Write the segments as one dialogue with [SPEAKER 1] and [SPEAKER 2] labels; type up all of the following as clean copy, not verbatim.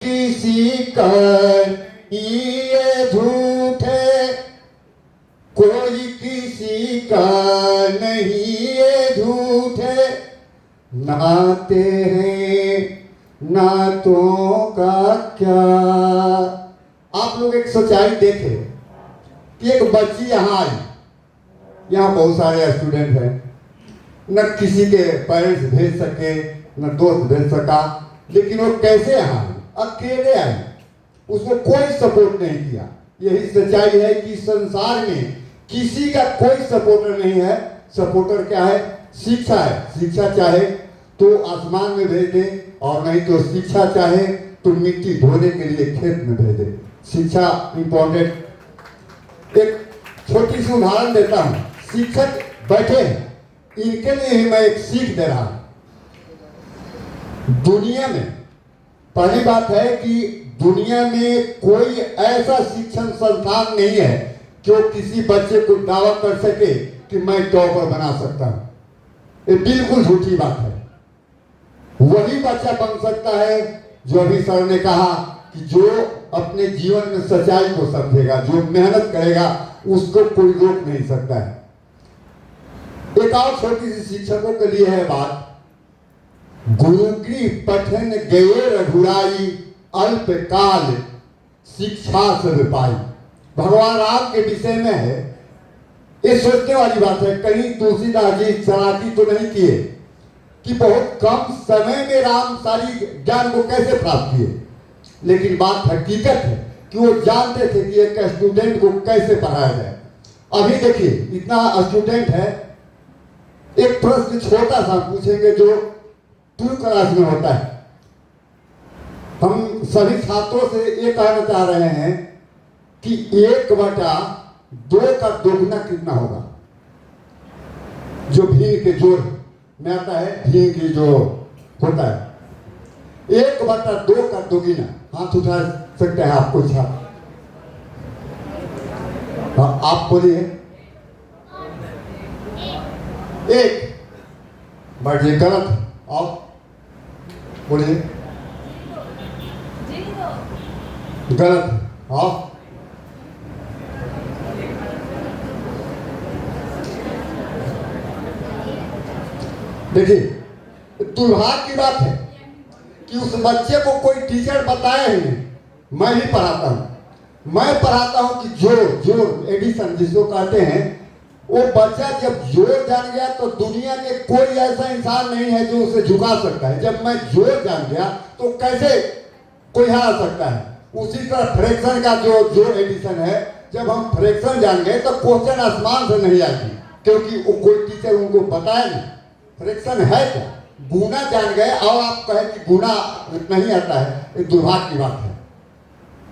[SPEAKER 1] किसी का ये झूठ है, कोई किसी का नहीं ये झूठ है। नाते हैं नातों का क्या। आप लोग एक सच्चाई देखें कि एक बच्ची यहाँ आई, यहाँ बहुत सारे स्टूडेंट हैं, न किसी के पेरेंट्स भेज सके न दोस्त भेज सका, लेकिन वो कैसे यहाँ आई? अकेले आई, उसको कोई सपोर्ट नहीं किया। यही सच्चाई है कि संसार में किसी का कोई सपोर्टर नहीं है। सपोर्टर क्या है? शिक्षा है। शिक्षा चाहे तो आसमान में भेज दे, और नहीं तो शिक्षा चाहे तो मिट्टी ढोने के लिए खेत में भेज दे। शिक्षा इंपॉर्टेंट। एक छोटी सी उदाहरण देता हूं। शिक्षक बैठे हैं, इनके लिए ही मैं एक सीख दे रहा हूं। दुनिया में पहली बात है कि दुनिया में कोई ऐसा शिक्षण संस्थान नहीं है जो किसी बच्चे को दावा कर सके कि मैं टॉपर बना सकता हूं। ये बिल्कुल झूठी बात है। वही बच्चा बन सकता है जो अभी सर ने कहा कि जो अपने जीवन में सच्चाई को समझेगा, जो मेहनत करेगा, उसको कोई रोक नहीं सकता है। एक और छोटी सी शिक्षकों के लिए है बात। गुरुगृह पठन गए रघुराई, अल्पकाल शिक्षा सब पाई। भगवान राम के विषय में है, ये सोचने वाली बात है। कहीं तुलसीदास जी चालाकी तो नहीं किए कि बहुत कम समय में राम सारी ज्ञान को कैसे प्राप्त किए, लेकिन बात हकीकत है कि वो जानते थे कि एक स्टूडेंट को कैसे पढ़ाया जाए। अभी देखिए, इतना स्टूडेंट है, एक प्रश्न छोटा सा पूछेंगे जो 2 क्लास में होता है। हम सभी छात्रों से ये कहना चाह रहे हैं कि 1/2 का दोगुना कितना होगा? जो भीड़ के जोड़ में आता है, भीड़ की जो होता है, 1/2 का दोगुना। हाथ उठा सकते हैं आप कुछ? हाँ, आप बोलिए। 1 बढ़िए, गलत। आप बोलिए। गलत। हाँ, देखिए, दुर्भाग्य की बात है कि उस बच्चे को कोई टीचर बताया ही नहीं। मैं ही पढ़ाता हूं। मैं पढ़ाता हूं कि जोर एडिशन जिसको कहते हैं, वो बच्चा जब जोर जान गया तो दुनिया में कोई ऐसा इंसान नहीं है जो उसे झुका सकता है। जब मैं जोर जान गया तो कैसे कोई हरा सकता है? उसी तरह फ्रैक्शन का जो जोर एडिशन है, जब हम फ्रैक्शन जान गए तो क्वेश्चन आसमान से नहीं आएगी, क्योंकि वो कोई टीचर उनको बताया नहीं फ्रैक्शन है क्या। गुना जान गए और आप कहें कि गुना नहीं आता है, ये दुर्भाग्य की बात है।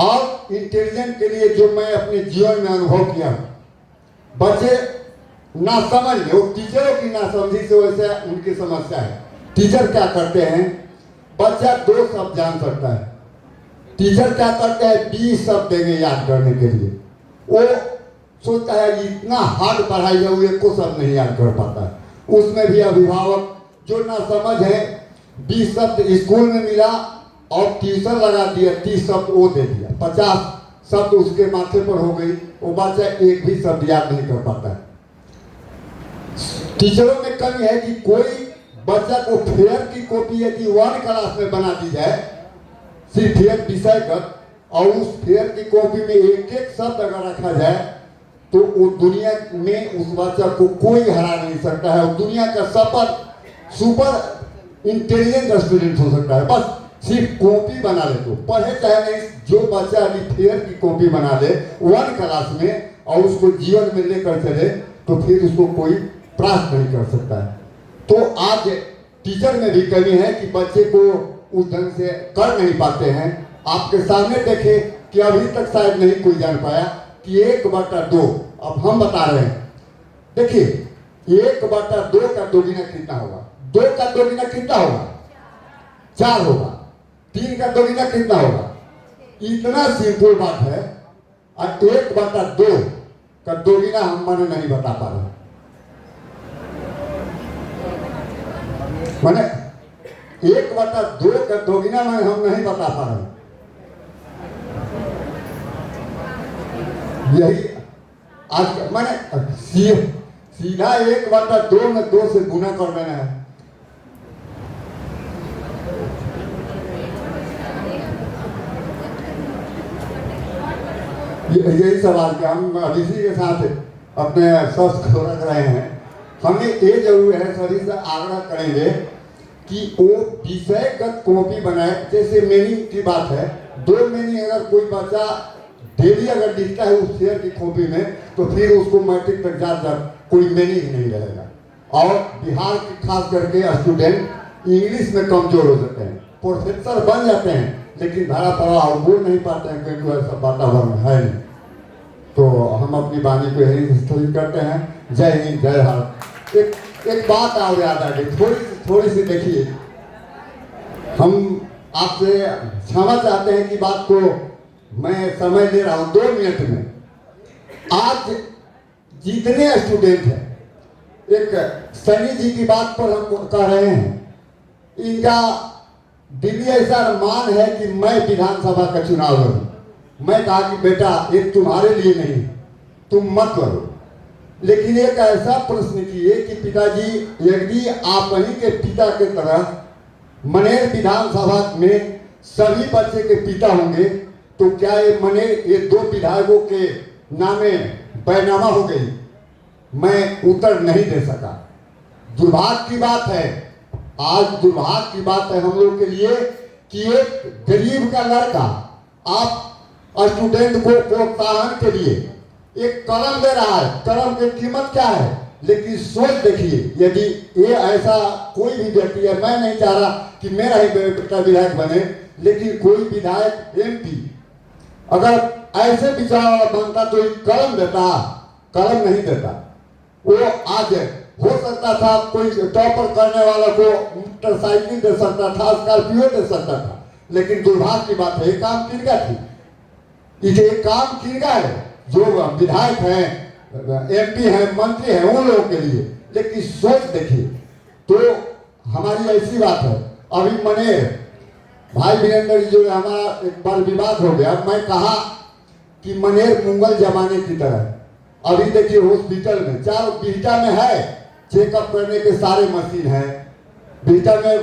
[SPEAKER 1] और इंटेलिजेंट के लिए जो मैं अपने जीवन में अनुभव किया हूं, बच्चे ना समझ ले, वो टीचरों की नासमझी से वैसे उनकी समस्या है। टीचर क्या करते हैं? बच्चा 2 शब्द जान सकता है, टीचर क्या करते हैं? 20 शब्द देंगे याद करने के लिए। वो सोचता है इतना हार्ड पढ़ाई है, वो एको शब्द नहीं याद कर पाता है। उसमें भी अभिभावक जो ना समझ है, 20 शब्द स्कूल में मिला और ट्यूशन लगा दिया, 30 शब्द वो दे दिया, 50 शब्द उसके माथे पर हो गई। वो बच्चा एक भी शब्द याद नहीं कर पाता है। टीचरों में कमी है कि कोई बच्चा को फेयर की कॉपी यदि 1 क्लास में बना दी जाए, सिर्फ एक विषय का, और उस फेयर की कॉपी में एक शब्द अगर रखा जाए तो वो दुनिया में उस बच्चा को कोई हरा नहीं सकता है। और दुनिया का सुपर इंटेलिजेंट स्टूडेंट हो सकता है। बस सिर्फ कॉपी बना ले तो पढ़े चाहे नहीं। जो बच्चा अभी फेयर की कॉपी बना ले 1 क्लास में और उसको जीवन में लेकर चले, तो फिर उसको कोई प्राप्त नहीं कर सकता है। तो आज टीचर में भी कमी है कि बच्चे को उस ढंग से कर नहीं पाते हैं। आपके सामने देखें कि अभी तक शायद नहीं कोई जान पाया कि 1/2, अब हम बता रहे हैं। देखिए, 1/2 का दोगुना कितना होगा? 2 का दोगुना कितना होगा? 4 होगा। 3 का दोगुना कितना होगा? इतना सिंपल बात है। और 1/2 का दोगुना हम माने नहीं बता पा रहे। माने 1/2 का दोगुना में हम नहीं बता पा रहे। यही आज मैंने सीधा 1/2 में 2 से गुना कर देना है। यही सवाल कि हम अब इसी के साथ अपने शस्त्र को रख रहे हैं। हमें ये जरूर है, सभी से आग्रह करेंगे कि वो विषयगत कॉपी बनाए। जैसे मीनिंग की बात है, 2 मीनिंग अगर कोई बच्चा डेली अगर लिखता है उस शेयर की कॉपी में, तो फिर उसको मैट्रिक तक जाकर कोई मीनिंग नहीं रहेगा। और बिहार के खास करके स्टूडेंट इंग्लिश में कमजोर हो जाते हैं, प्रोफेसर बन जाते हैं लेकिन धारा प्रवाह बोल नहीं पाते हैं क्योंकि वैसा वातावरण है नहीं। तो हम अपनी वाणी को यही स्थगित करते हैं। जय हिंद, जय भारत। एक बात और याद आ गई, थोड़ी सी देखिए। हम आपसे क्षमा चाहते हैं कि बात को मैं समय ले रहा हूँ 2 मिनट में। आज जितने स्टूडेंट हैं, एक सनी जी की बात पर हम कह रहे हैं, इनका दिल्ली ऐसा अरमान है कि मैं विधानसभा का चुनाव लड़ूं। मैं कहा कि बेटा ये तुम्हारे लिए नहीं, तुम मत लड़ो। लेकिन एक ऐसा प्रश्न किए कि पिताजी यदि आप ही के पिता के तरह मनेर विधानसभा में सभी बच्चे के पिता होंगे तो क्या ये मनेर ये 2 विधायकों के नामे बैनामा हो गई? मैं उत्तर नहीं दे सका। दुर्भाग्य की बात है, आज दुर्भाग्य की बात है हम लोग के लिए कि एक गरीब का लड़का आप स्टूडेंट को प्रोत्साहन के लिए एक कलम दे रहा है। कलम की कीमत क्या है? लेकिन सोच देखिए, यदि ये ऐसा कोई भी व्यक्ति है, मैं नहीं चाह रहा कि मेरा ही बेटा विधायक बने, लेकिन कोई विधायक MP अगर ऐसे विचार वाला बनता तो एक कलम देता, कलम नहीं देता। वो आज हो सकता था कोई टॉपर करने वाला को मोटरसाइकिल दे सकता था, स्कॉर्पियो दे सकता था, लेकिन दुर्भाग्य की बात है ये काम किनका थी? ये काम किनका है? जो विधायक हैं, MP हैं, मंत्री हैं, उन लोगों के लिए। लेकिन सोच देखिए, तो हमारी ऐसी बात है। अभी मनेर भाई वीरेंद्र जी जो हमारा एक बार विवाद हो गया, मैं कहा कि मनेर मुगल जमाने की तरह। अभी देखिए हॉस्पिटल में 4 बिहटा में है, चेकअप करने के सारे मशीन है। बिहटा में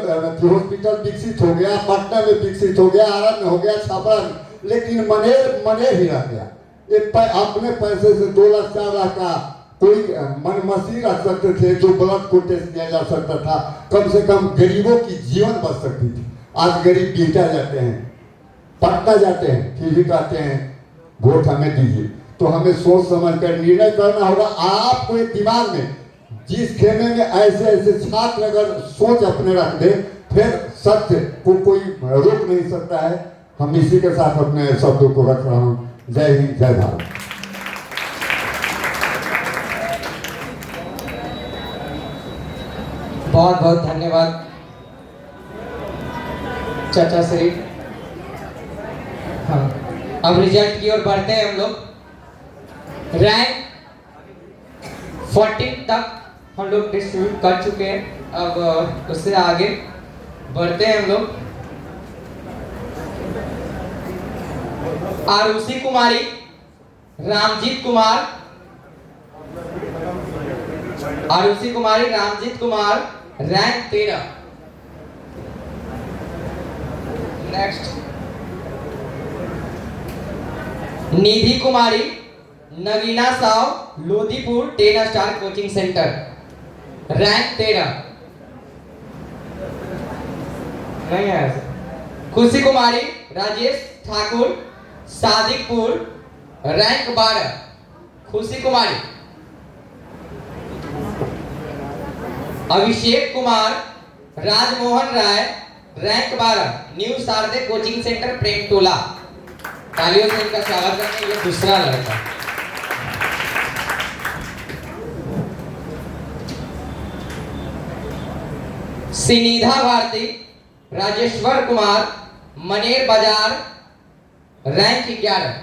[SPEAKER 1] हॉस्पिटल विकसित हो गया, पटना में विकसित हो गया, आरा में हो गया, छपरा में, लेकिन मनेर ही रह गया। एक अपने पैसे से 2 लाख 4 लाख का कोई मशीन रख सकते थे जो ब्लड को टेस्ट किया जा सकता था। कम से कम गरीबों की जीवन बच सकती थी। आज गरीब बिहटा जाते हैं, पटना जाते हैं, फिर भी कहते हैं वोट हमें दीजिए। तो हमें सोच समझ कर निर्णय करना होगा। आपको एक दिमाग में जिस खेमे में ऐसे छात्र अगर सोच अपने रख दे, फिर सत्य को कोई रोक नहीं सकता है। हम इसी के साथ अपने शब्दों को रख रहा हूँ। जय हिंद, जय भारत।
[SPEAKER 2] बहुत बहुत धन्यवाद चाचा श्री। हाँ, अब रिजल्ट की ओर बढ़ते हैं हम लोग। रैंक 14 तक हम लोग डिस्ट्रीब्यूट कर चुके हैं। अब उससे आगे बढ़ते हैं हम लोग। Arushi Kumari, Ramjeet Kumar, Arushi Kumari, Ramjeet Kumar, rank 13। Next Nidhi Kumari, Nagina Sao, Lodhipur 10 star coaching centre, rank 13। नहीं है। Khushi Kumari, Rajesh Thakur, Sadikpur, rank 12। Khushi Kumari. Abhishek Kumar, Rajmohan Rai, rank 12, new Sharde coaching centre, Premtola. तालियों से इनका स्वागत करते हैं। ये दूसरा लड़का। सिनिधा भारती, राजेश्वर कुमार, मनेर बाजार, रैंक 11।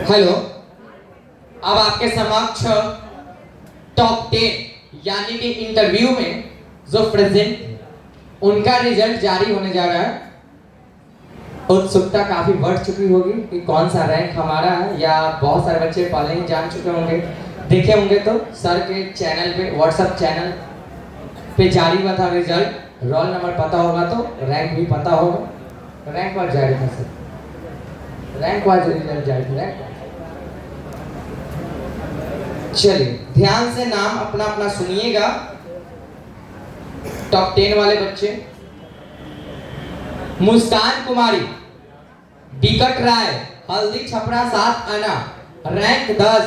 [SPEAKER 2] हेलो, अब आपके समक्ष टॉप 10 यानी कि इंटरव्यू में जो प्रेजेंट उनका रिजल्ट जारी होने जा रहा है। उत्सुकता काफी बढ़ चुकी होगी कि कौन सा रैंक हमारा है, या बहुत सारे बच्चे पहले ही जान चुके होंगे, देखे होंगे तो सर के चैनल पे, व्हाट्सएप चैनल पे जारी हुआ था रिजल्ट। रोल नंबर पता होगा तो रैंक भी पता होगा। रैंक वाइज जारी था सर, रैंक वाइज रिजल्ट जारी था। रैंक चलिए ध्यान से नाम अपना अपना सुनिएगा। टॉप 10 वाले बच्चे: मुस्कान कुमारी, बिकट राय, हल्दी छपरा 7 आना, रैंक 10,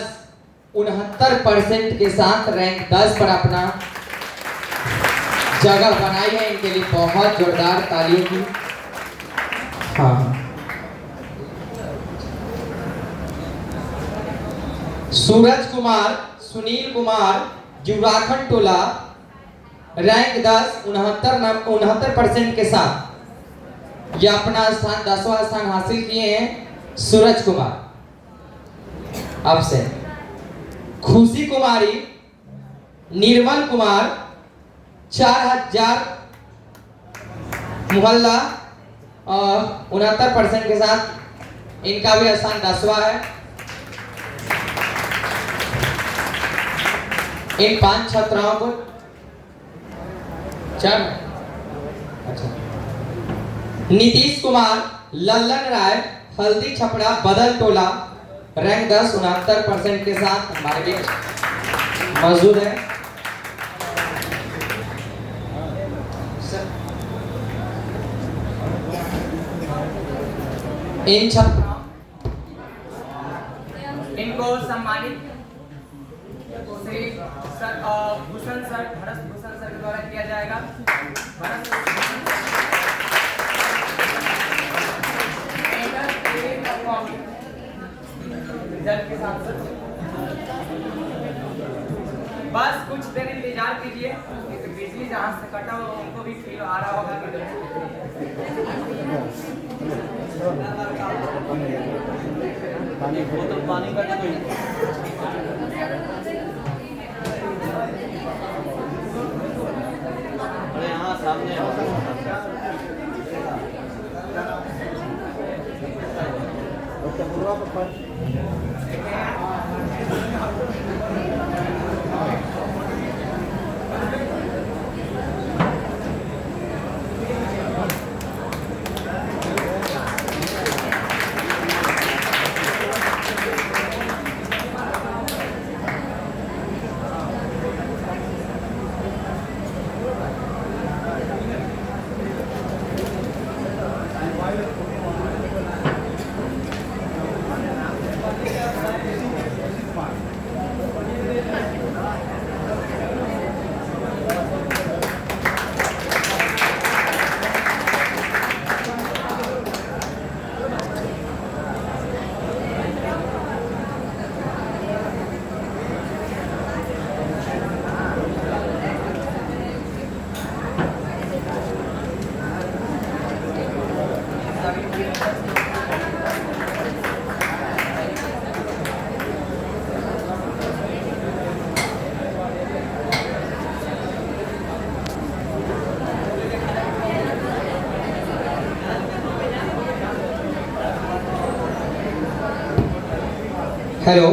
[SPEAKER 2] 69% के साथ रैंक 10 पर अपना जगह बनाई है। इनके लिए बहुत जोरदार तालियों की। हाँ, सूरज कुमार, सुनील कुमार, जुराखंड टोला, रैंक 10, 69% के साथ ये अपना स्थान 10वां स्थान हासिल किए हैं। सूरज कुमार। अब से खुशी कुमारी, निर्मल कुमार, 4000 मोहल्ला, 69% के साथ इनका भी स्थान 10वां है। इन 5 छात्राओं को अच्छा, नीतीश कुमार, लल्लन राय, हल्दी छपड़ा बदल टोला, रैंक 10, 69% के साथ हमारे बीच मौजूद है। इन छात्राओं इनको सम्मानित श्री भूषण सर, भरत भूषण सर के द्वारा किया जाएगा। रिजल्ट के साथ बस कुछ देर इंतजार कीजिए, बिजली जहां से कटा हो उनको भी फील आ रहा होगा कि पानी का कोई यहाँ सामने हेलो,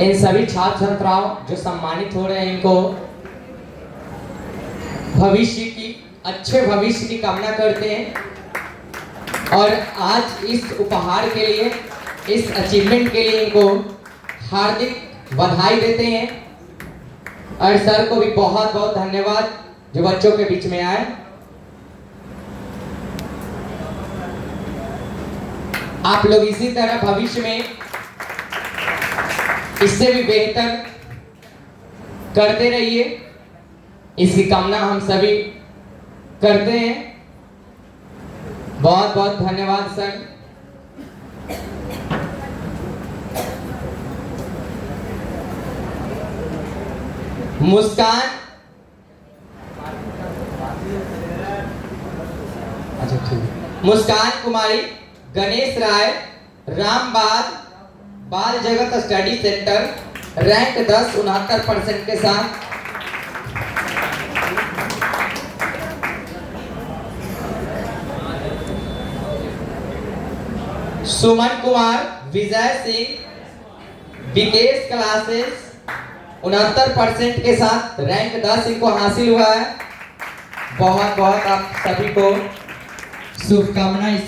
[SPEAKER 2] इन सभी छात्र छात्राओं जो सम्मानित हो रहे हैं, इनको भविष्य की, अच्छे भविष्य की कामना करते हैं और आज इस उपहार के लिए, इस अचीवमेंट के लिए इनको हार्दिक बधाई देते हैं। और सर को भी बहुत बहुत धन्यवाद जो बच्चों के बीच में आए। आप लोग इसी तरह भविष्य में इससे भी बेहतर करते रहिए, इसकी कामना हम सभी करते हैं। बहुत बहुत धन्यवाद सर। मुस्कान अच्छा ठीक है। मुस्कान कुमारी, गणेश राय, रामबाग बाल जगत स्टडी सेंटर, रैंक 10 69% के साथ। सुमन कुमार, विजय सिंह, विकेश क्लासेस 69% के साथ रैंक 10 इनको हासिल हुआ है। बहुत बहुत आप सभी को शुभकामनाएं।